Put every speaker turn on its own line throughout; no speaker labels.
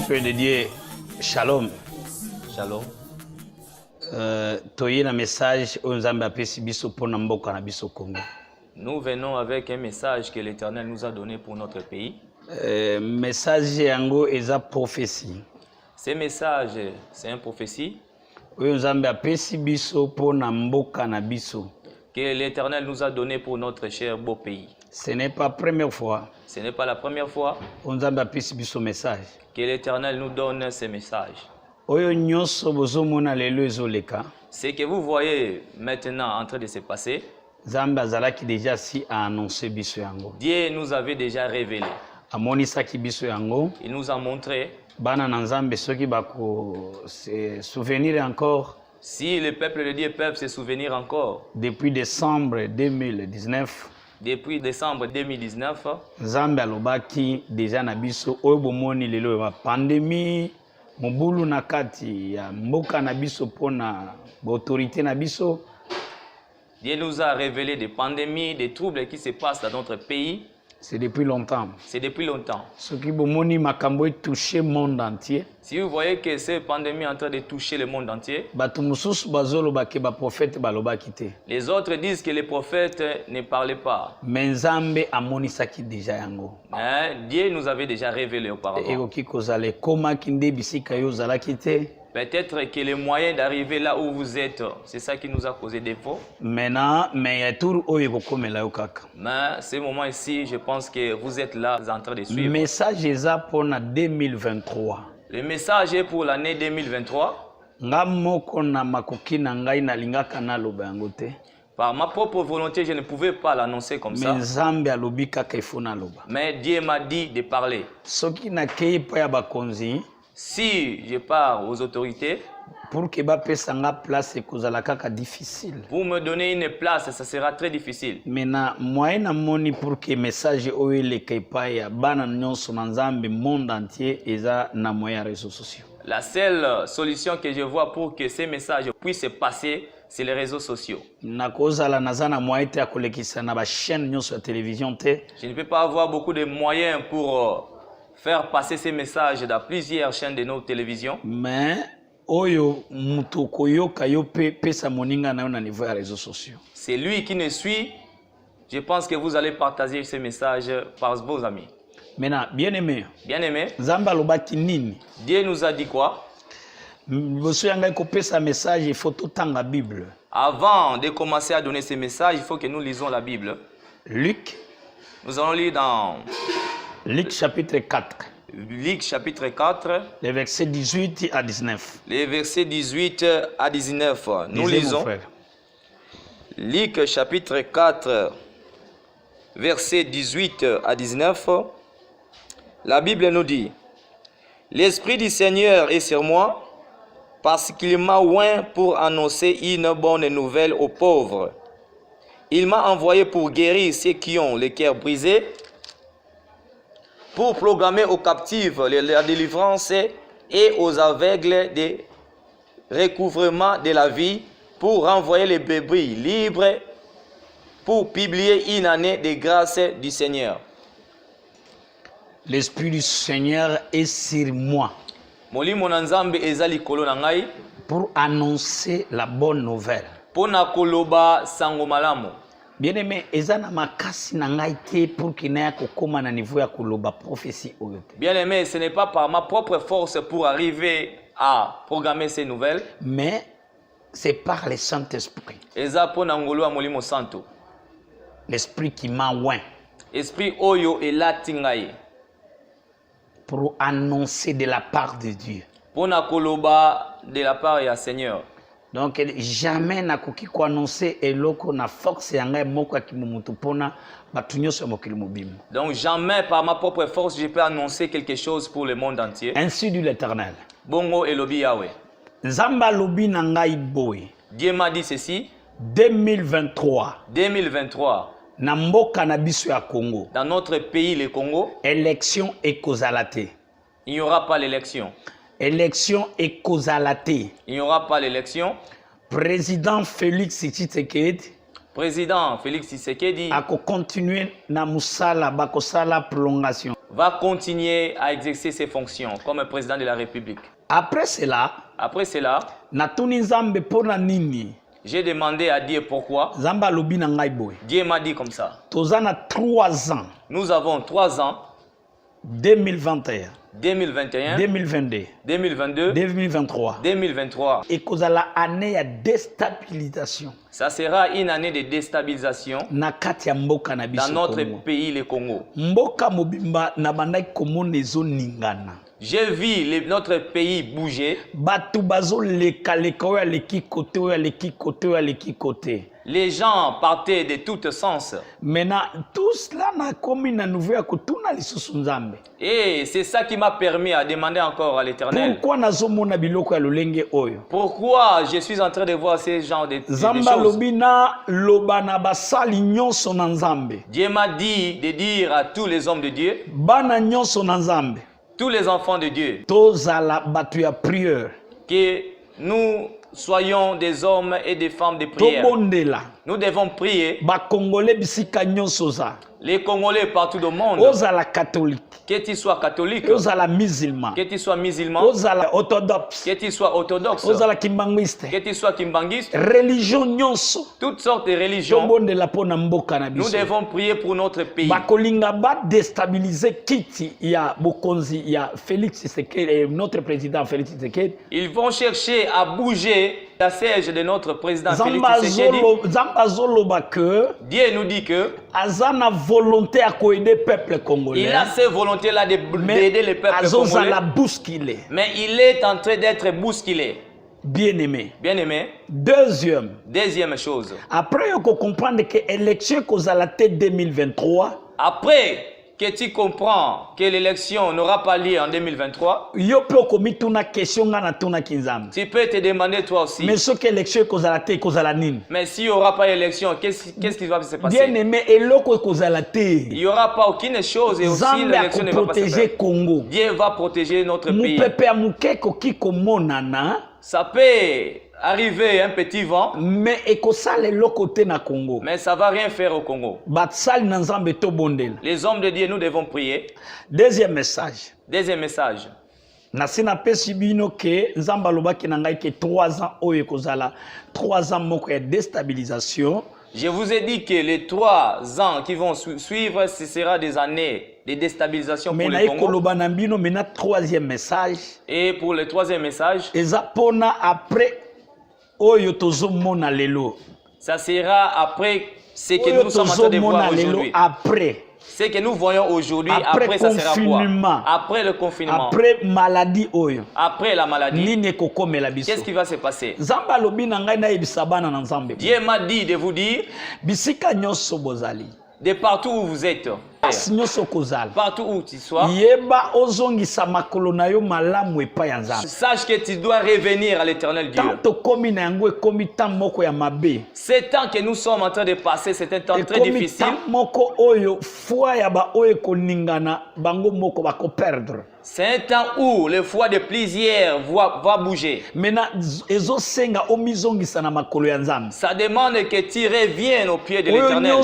Peuple de Dieu, shalom.
Shalom.
Toye na message au Nzambe apesi biso pona mboka na biso Congo.
Nous venons avec un message que l'Éternel nous a donné pour notre pays.
Message yango eza prophétie.
Ce message, c'est une prophétie
Oyo Nzambe apesi biso pona mboka na biso.
que l'Éternel nous a donné pour notre cher beau pays.
Ce n'est pas la première fois.
Ce n'est pas la première fois
Nzambe apesi biso message.
que l'Éternel nous donne ce message.
Oyo nyonso bozomona lelo ezoleka.
Ce que vous voyez maintenant en train de se passer,
Nzambe azalaki déjà si a annoncé biso yango.
Dieu nous avait déjà révélé.
Amonisaki biso yango.
Il nous a montré.
Bana na Nzambe soki bako se souvenir encore.
Si le peuple de Dieu peut se souvenir encore.
Depuis décembre 2019.
Depuis décembre 2019.
Nzambe alobaki déjà na biso oyo bomoni lelo ba pandémie mobulu na kati ya mboka na biso pona autorité na biso.
Dieu nous a révélé des pandémies, des troubles qui se passent dans notre pays.
C'est depuis longtemps.
C'est depuis longtemps.
Ce qui bomoni makambo touché le monde entier.
Si vous voyez que cette pandémie est en train de toucher le monde entier, les autres disent que les prophètes ne parlaient pas. Mais Dieu nous avait déjà révélé auparavant. Peut-être que les moyens d'arriver là où vous êtes, c'est ça qui nous a causé défaut. Mais ce moment ici, je pense que vous êtes là en train de suivre.
Message est pour 2023.
Le message est pour l'année 2023. Par ma propre volonté, je ne pouvais pas l'annoncer comme ça. Mais Dieu m'a dit de parler. Si je pars aux autorités, pour me donner une place, ça sera très difficile.
Maintenant, moi, pour que message monde entier réseaux sociaux.
La seule solution que je vois pour que ces messages puissent passer, c'est les réseaux sociaux. Je ne peux pas avoir beaucoup de moyens pour faire passer ces messages dans plusieurs chaînes de nos télévisions.
Mais oyo mutokoyoka yo pesa moninga na na niveau ya réseaux sociaux.
C'est lui qui nous suit. Je pense que vous allez partager ces messages par vos amis.
Maintenant, bien-aimé.
Bien-aimé.
Zamba lobaki nini?
Dieu nous a dit quoi?
Boso yanga ko pesa message, il faut tout temps la Bible.
Avant de commencer à donner ces messages, il faut que nous lisons la Bible.
Luc.
Nous allons lire dans
Luc chapitre 4.
Luc chapitre 4.
Les versets 18 à 19.
Les versets 18 à 19. Nous lisons. Luc chapitre 4, versets 18 à 19. La Bible nous dit: l'Esprit du Seigneur est sur moi, parce qu'il m'a oint pour annoncer une bonne nouvelle aux pauvres. Il m'a envoyé pour guérir ceux qui ont le cœur brisé, pour proclamer aux captifs la délivrance et aux aveugles le recouvrement de la vie, pour renvoyer les brebis libres, pour publier une année de grâce du Seigneur.
L'Esprit du Seigneur est sur moi pour annoncer la bonne nouvelle. Bien-aimé, ezana makasi na ngai te pour que na kokoma na niveau ya koloba prophétie oyo.
Bien-aimé, ce n'est pas par ma propre force pour arriver à programmer ces nouvelles,
mais c'est par le Saint-Esprit. L'Esprit qui m'a oint.
Esprit oyo elatingai.
Pour annoncer de la part de Dieu.
Pour na koloba de la part du Seigneur.
Donc jamais na koki ko annoncer eloko na force yanga moko akimumutu pona batunyoso mokili mobimba.
Donc jamais par ma propre force je peux annoncer quelque chose pour le monde entier.
Ainsi dit l'Éternel.
Bongo elobi Yahweh.
Nzamba lobi na ngai boy.
Dieu m'a dit ceci.
2023.
2023.
Na mboka na biso ya Congo.
Dans notre pays le Congo.
Élection ekozalate.
Il n'y aura pas l'élection.
Élection ekozalate.
Il n'y aura pas l'élection.
Président Félix Tshisekedi.
Président Félix Tshisekedi.
Ako continuer na musala bakosala prolongation.
va continuer à exercer ses fonctions comme un président de la République.
Après cela,
j'ai demandé à Dieu pourquoi. Dieu m'a dit comme ça.
3 ans.
Nous avons 3 ans.
2021.
2021,
2022,
2022,
2023.
2023.
Et que la année de déstabilisation.
Ça sera une année de déstabilisation dans notre pays, le Congo. J'ai vu notre pays bouger. Les gens partaient de tous sens.
Maintenant, tout cela n'a commis une nouvelle.
Et c'est ça qui m'a permis à demander encore à l'Éternel. Pourquoi je suis en train de voir ces gens de choses. Dieu m'a dit de dire à tous les hommes de Dieu, tous les enfants de Dieu, que nous soyons des hommes et des femmes de prière. Nous devons prier. Les Congolais partout dans le monde. Que tu sois catholique. Que tu sois musulman. Que tu sois orthodoxe. Que tu sois kimbanguiste. Toutes sortes de religions. Nous devons prier pour notre pays. Notre président Félix Tshisekedi. Ils vont chercher à bouger la siège de notre président Félix Tshisekedi. Dieu nous dit que
volonté à aider le peuple congolais.
Il a cette volonté-là d'aider le peuple congolais. Mais il est en train d'être bousculé.
Bien-aimé.
Bien-aimé. Deuxième chose.
Après, il faut comprendre que l'élection qu'aux a la tête 2023.
Après que tu comprends que l'élection n'aura pas lieu en 2023, tu peux te demander toi aussi.
Mais s'il
n'y aura pas d'élection, qu'est-ce qui va se passer?
Bien-aimé, il
n'y aura pas aucune chose et aussi l'élection ne va pas se faire. Dieu va protéger notre pays. Ça peut arriver un petit vent, mais ça ne va rien faire au Congo. Les hommes de Dieu, nous devons prier.
Deuxième message.
Nasina
pesibino que Nzamba lobaki nangai que 3 ans oyo kozala 3 ans moko ya déstabilisation.
Je vous ai dit que les 3 ans qui vont suivre, ce sera des années de déstabilisation pour le Congo.
Maintenant, troisième message.
Et pour le troisième message,
après oyo tozomona lelo.
Ça sera après ce que nous sommes en train de voir aujourd'hui.
Après.
Ce que nous voyons aujourd'hui, après ça sera quoi? Après le confinement.
Après maladie oyo.
Après la maladie.
Qu'est-ce
qui va se passer?
Dieu
m'a dit de vous dire de partout où vous êtes. Partout où tu sois, sache que tu dois revenir à l'Éternel Dieu. Ce temps que nous sommes en train de passer, c'est un temps très difficile. C'est un temps où le foie de plusieurs va bouger. Ça demande que tu reviennes au pied de l'Éternel.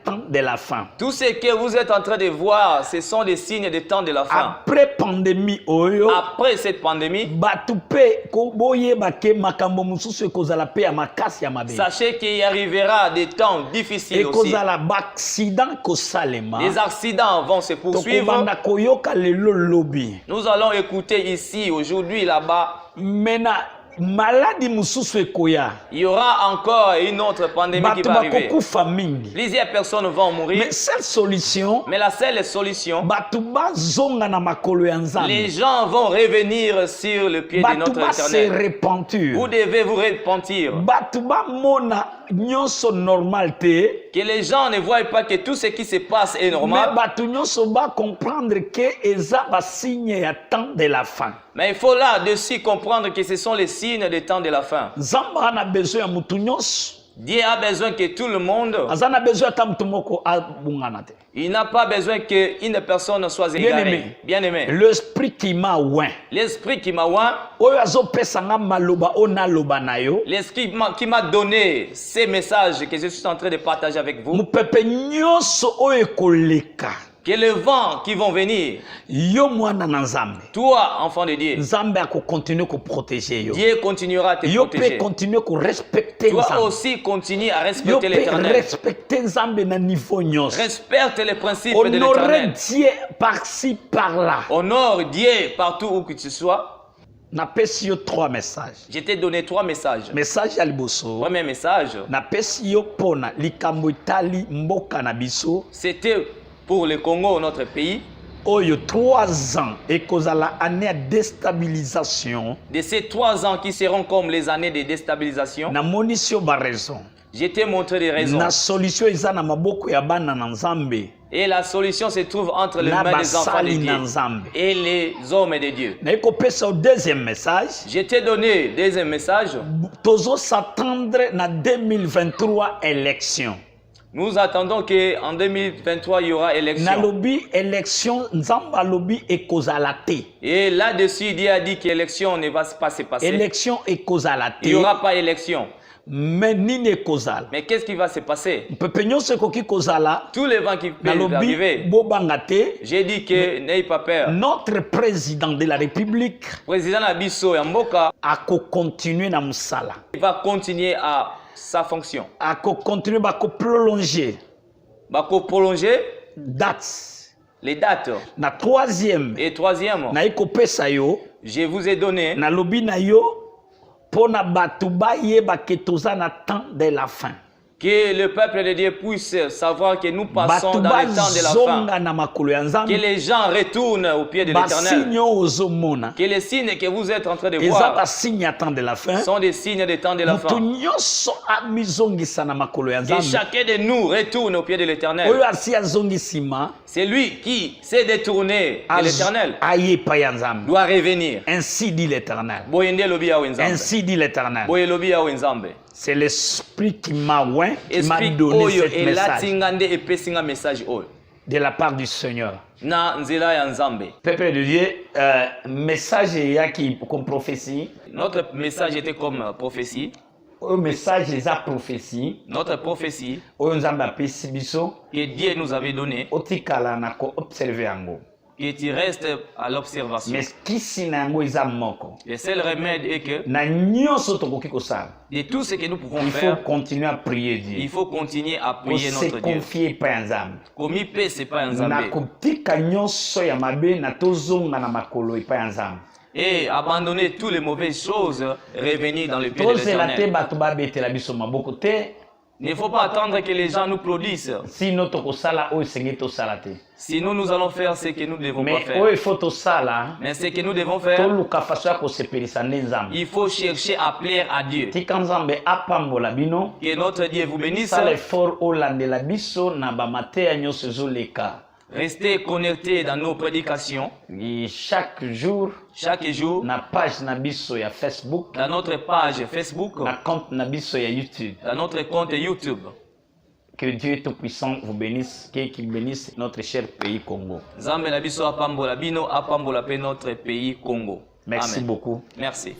De la fin.
Tout ce que vous êtes en train de voir, ce sont des signes des temps de la fin.
Après pandémie oyo,
après cette pandémie, sachez qu'il arrivera des temps difficiles aussi. Les accidents vont se poursuivre. Nous allons écouter ici, aujourd'hui, là-bas.
Maladie
il y aura encore une autre pandémie qui va arriver. Plusieurs personnes vont mourir. Mais la seule solution, les gens vont revenir sur le pied de notre Éternel. Vous devez vous repentir. Que les gens ne voient pas que tout ce qui se passe est normal. Mais il faut Dieu a besoin que tout le monde,
azana besoin ata mutu moko abungana te.
il n'a pas besoin qu'une personne soit égarée. Bien-aimé.
L'esprit qui m'a oint.
L'esprit qui m'a oint.
Oyo azopesa nga maloba ona loba na yo.
L'esprit qui m'a donné ces messages que je suis en train de partager avec vous.
Mupepe nyonso oyo koleka.
Que le vent qui vont venir.
Yo mwana na Nzambe.
Toi, enfant de Dieu.
Nzambe ako continuer ko protéger yo.
Dieu continuera à te
yo
protéger.
Yo peut continuer ko respecter Nzambe.
Toi aussi continue à respecter l'Éternel.
Respecter Nzambe na niveau nyonso.
Respecte les principes de l'Éternel.
Honorer Dieu par-ci par-là.
Honore Dieu partout où que tu sois.
Napesi yo 3 messages.
Je t'ai donné 3 messages.
Message ya liboso.
Premier message.
Napesi yo pona likambo itali mboka na biso.
C'était pour le Congo, notre pays.
Oyo 3 ans et kozala année de déstabilisation.
De ces 3 ans qui seront comme les années de déstabilisation.
Na monisio ba raison.
Je t'ai montré des raisons.
Na solution eza na maboko ya bana na Nzambe.
Et la solution se trouve entre les mains des enfants de Dieu et les hommes de Dieu.
Na ekopesa au deuxième message.
Je t'ai donné deuxième message.
Tozo s'attendre na 2023 élection.
Nous attendons qu'en 2023, il y aura élection.
Nalobi élection, Nzamba lobi ekozalate.
Et là-dessus, Dieu a dit que l'élection ne va pas se passer.
Élection ekozalate.
Il n'y aura pas élection.
Mais nini ekozala.
Mais qu'est-ce qui va se passer?
Tous
les vents qui peuvent arriver. J'ai dit que n'ayez pas peur.
Notre président de la République
président Nabiso Yamboka
a continuer na musala.
Il va continuer à sa fonction.
A continuer à prolonger.
Prolonger
dates.
Les dates.
Na troisième.
Et troisième.
Na ekopesa yo.
Je vous ai donné.
Na lobi na yo. Pona batuba yeba ke toza na temps de la fin.
Que le peuple de Dieu puisse savoir que nous passons dans le temps de la fin. Que les gens retournent au pied de l'Éternel. Que les signes que vous êtes en train de voir sont des signes des temps de la fin. Que chacun de nous retourne au pied de l'Éternel. C'est lui qui s'est détourné de l'Éternel doit revenir.
Ainsi dit l'Éternel.
Ainsi dit l'Éternel.
C'est l'esprit qui m'a donné ce message de la part du Seigneur. Peuple de Dieu, message comme prophétie.
Notre message était comme prophétie.
Un message est prophétie.
Notre prophétie
que
Dieu nous avait donné. Et tu restes à l'observation.
Mais
le seul remède est que de tout ce que nous pouvons faire,
il faut continuer à prier Dieu.
Il faut continuer à prier notre Dieu.
Confier pas Nzambe.
Comme il peut, c'est pas Nzambe. Et abandonner toutes les mauvaises choses, revenir dans le pied de l'Éternel. Il ne faut pas attendre que les gens nous applaudissent. Sinon, nous allons faire ce que nous devons pas faire. Mais ce que nous devons faire, il faut chercher à plaire à Dieu. Que notre Dieu vous bénisse. Restez connectés dans nos prédications.
Et chaque jour,
na
page nabiso ya Facebook,
dans notre page Facebook,
na compte nabiso ya YouTube,
dans notre compte YouTube.
Que Dieu Tout-Puissant vous bénisse, qu'il bénisse notre cher pays Congo.
Zambe nabiso apambola bino, apambola pe notre pays Congo.
Merci beaucoup.
Merci.